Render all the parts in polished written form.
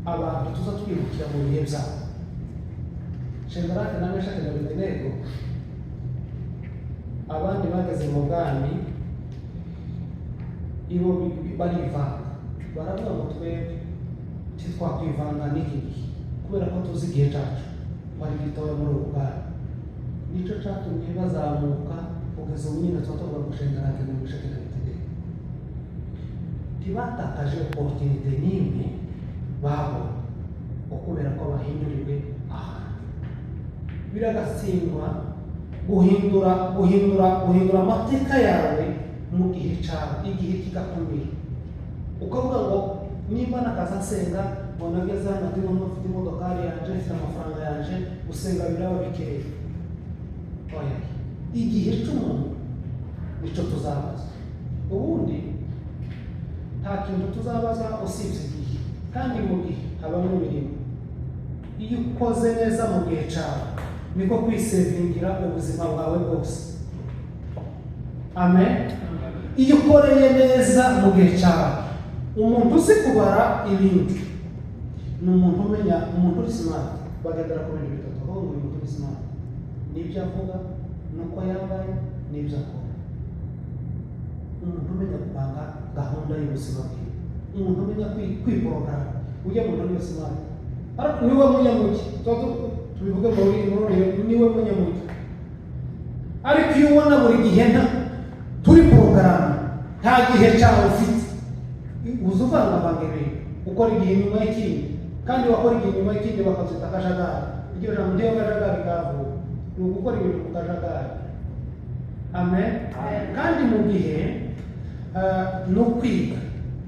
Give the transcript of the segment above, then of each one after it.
abantu tuza twibukira mu bihe byabo. Shendarake na Meshaki na Abedenego abandi bageze mu bwami ibo barivanga, baravuga ngo twebwe titwakwivanga n'iki gihe kubera ko tuzi igihe cyacu twari gitoya muri ubu bwami. Nicyo cyatumye bazamuka kugeza ubu nyine tuba tuvuga ngo Shendarake na Meshaki na Abedenego ntibatakaje opportunité n'imwe babonye kubera ko bahinduriwe ahantu. Biragatsindwa guhindura amateka yawe mu gihe cyawe, igihe kigakumira ukavuga ngo nimba nakaza nsenga ngo nageze hano ndimo mfite imodokari yanje, mfite amafaranga yanje, gusenga biraba bikeya. Oya, igihe cy'umuntu nicyo tuzabaza. Ubundi nta kintu tuzabaza usibye igihe, kandi mu gihe habamo imirimo. Iyo ukoze neza mu gihe cyawe niko kwisevingira ubuzima bwawe bwose. Amen. Iyo ukoreye neza mu gihe cyawe, umuntu uzi kubara ibindi ni umuntu umenya, umuntu uri smart. Bagendera ku bintu bitatu, aho ngo umuntu uri smart n'ibyo avuga, nuko yambaye, n'ibyo akora. Umuntu umenya gupanga gahunda y'ubuzima bwe, umuntu umenya kwiporogaramu. Ujya mu muntu uri smart, ariko niwe munyamugi, tubivuge muri niwe munyamugi. Ariko iyo ubona buri gihe turi porogaramu, nta gihe cyawe ufite, uza uvangavanga ibintu, ukora igihe nyuma y'ikindi, kandi wakora igihe nyuma y'ikindi bakabyita akajagari. Iryo jambo ndiyo akajagari kavuye, ni ugukora ibintu ku kajagari. Amen. Kandi mu gihe no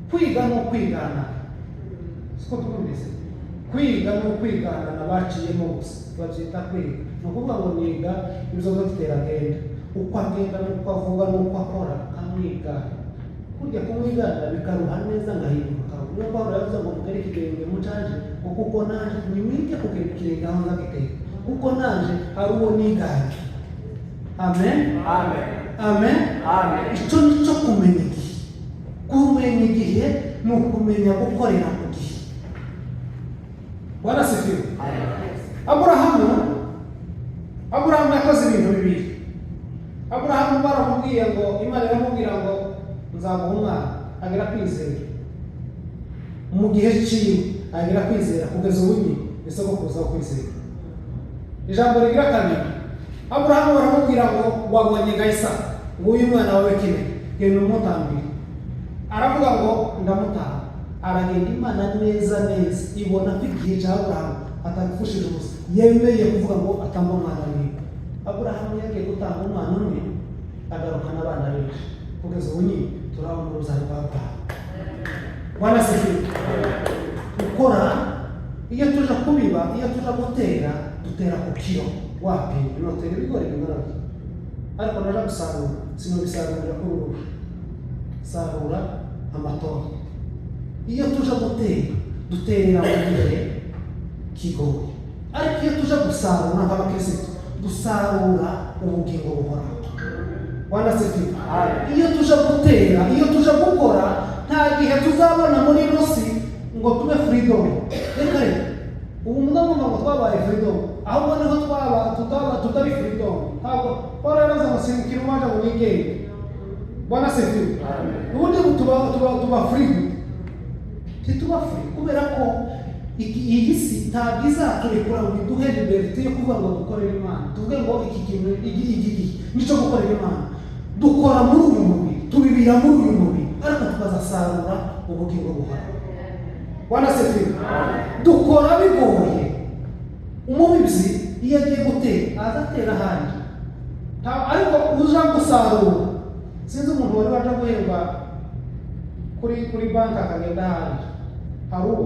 kwiga no kwigana, siko tukumvise, kwiga no kwigana nabaciyemo gusa babyita kwiga. Ni ukuvuga ngo niga ibyo iteragenda, uko agenda n'uko avuga n'uko akora akamwigana. Kurya kumwigana bikaruha neza ngahinduka. Niyo Pawulo yavuze ngo mugere ikirenge mucaje, kuko naje nimwige kugera ikirenge aho ngagiteka, kuko naje hari uwo niganye. Amen. Amen. Amen. Amen. Icyo nicyo kumenya igihe. Kumenya igihe ni ukumenya gukorera ku gihe. Warasifiwe. Aburahamu yakoze ibintu bibiri. Aburahamu baramubwiye ngo, Imana iramubwira ngo nzaguha umwana, agira kwizera. Mu gihe ciwe agira kwizera kugeza ubu nyine bisogokuza kwizera. Ijambo rigira kabiri, Aburahamu baramubwira ngo wabonye Isaka, ngo uyu mwana wawe kine, genda umutambire. Aravuga ngo ndamutanga. Aragenda, Imana neza ibona ko igihe cya Aburahamu atagipfushije ubusa, yemeye kuvuga ngo atanga umwana wiwe. Aburahamu yagiye gutanga umwana umwe, agarukana abana benshi, kugeza ubu nyine turabona urubyaro rwa Aburahamu. Wanasifiwe. Gukora, iyo tuje kubiba, iyo tuje gutera, dutera ku kiro. Wapi notera ibigori bingana, ariko naje gusarura sinubisarurira kuri urusha, sarura amatora. Iyo tuje gutera, duterera mu gihe kigoye, ariko iyo tuje gusarura nk'abakristo, dusarura ubugingo buhoraho. Wanasifiwe. Iyo tuje gutera, iyo tuje gukora, nta gihe tuzabona muri nosi ngo tube freedom. Reka ubu mudagomba ngo twabaye freedom, ahubwo niho tutari freedom. Ntabwo Pawulo yaravuze ngo simbukira umwanya ngo nigenge. Wanasifiwe. Ubundi tuba free, ntituba free kubera ko iyi si ntabwo izaturekura ngo iduhe liberté yo kuvuga ngo dukorere Imana, tuvuge ngo iki kintu nicyo gukorera Imana. Dukora muri uyu mubiri, tubibira muri uyu mubiri, ariko tukazasarura ubugingo buhoraho. Wanasifiwe. Dukora bigoye. Umubibyi iyo agiye gutera agatera ahandi, ariko uja gusarura, sinzi umuntu wari waje guhemba kuri banki akagenda ahandi, hari uwo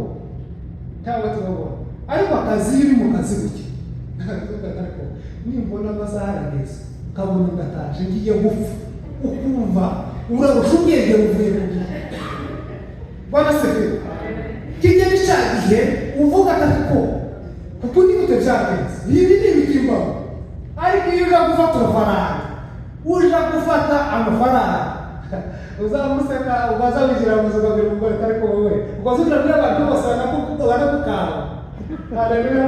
cyangwa turabona, ariko akazi iri mu kazi guke. Ariko nimbona bazaharageza ukabona ngataje ngiye gupfa, ukumva urarusha ubwenge buvuye mu gihe. Wanasifiwe. Kijya cya gihe uvuga ko kuko ni gute byagenze, ibi ni ibikimbaho. Ariko iyo uja gufata amafaranga uzamuseka, ubaza wigira mu zuba bw'umugore, ariko wowe ubazugira muri abantu bose banakuka Haleluya.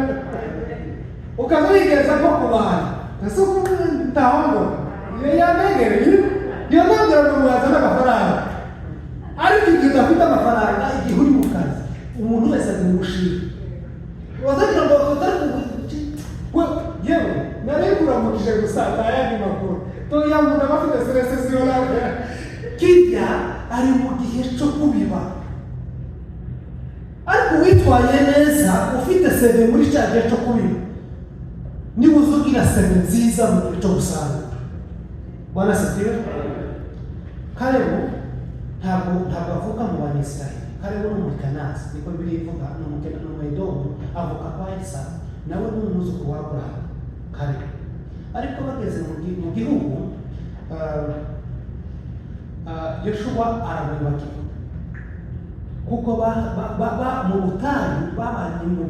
Ukaza wigeza ko ku bantu ese uko ndahondo iyo yanegereye iyo ntabwo mwaza n'amafaranga ariko igihe udafite amafaranga igihe uri mu kazi umuntu wese ari mu mushinga wazagira ngo utari yewe nari kuramukije gusa atayandi makuru toya umuntu aba afite stress siyo nawe kirya ari mu gihe cyo kubiba ariko witwaye neza ufite CV muri cya gihe cyo kubiba niba uzugira CV nziza mu gihe cyo gusarura Bwana sifiwe. Kalebu ntabwo avuka mu Banyisirayeli. Kalebu ni Umukanasi niko Bibiliya ivuga, ni Umuedomu avuka kwa Isaka nawe ni umwuzukuru wa Aburahamu. Kalebu ariko bageze mu gihugu Yoshuwa aramwibagirwa kuko mu butayu babanye mu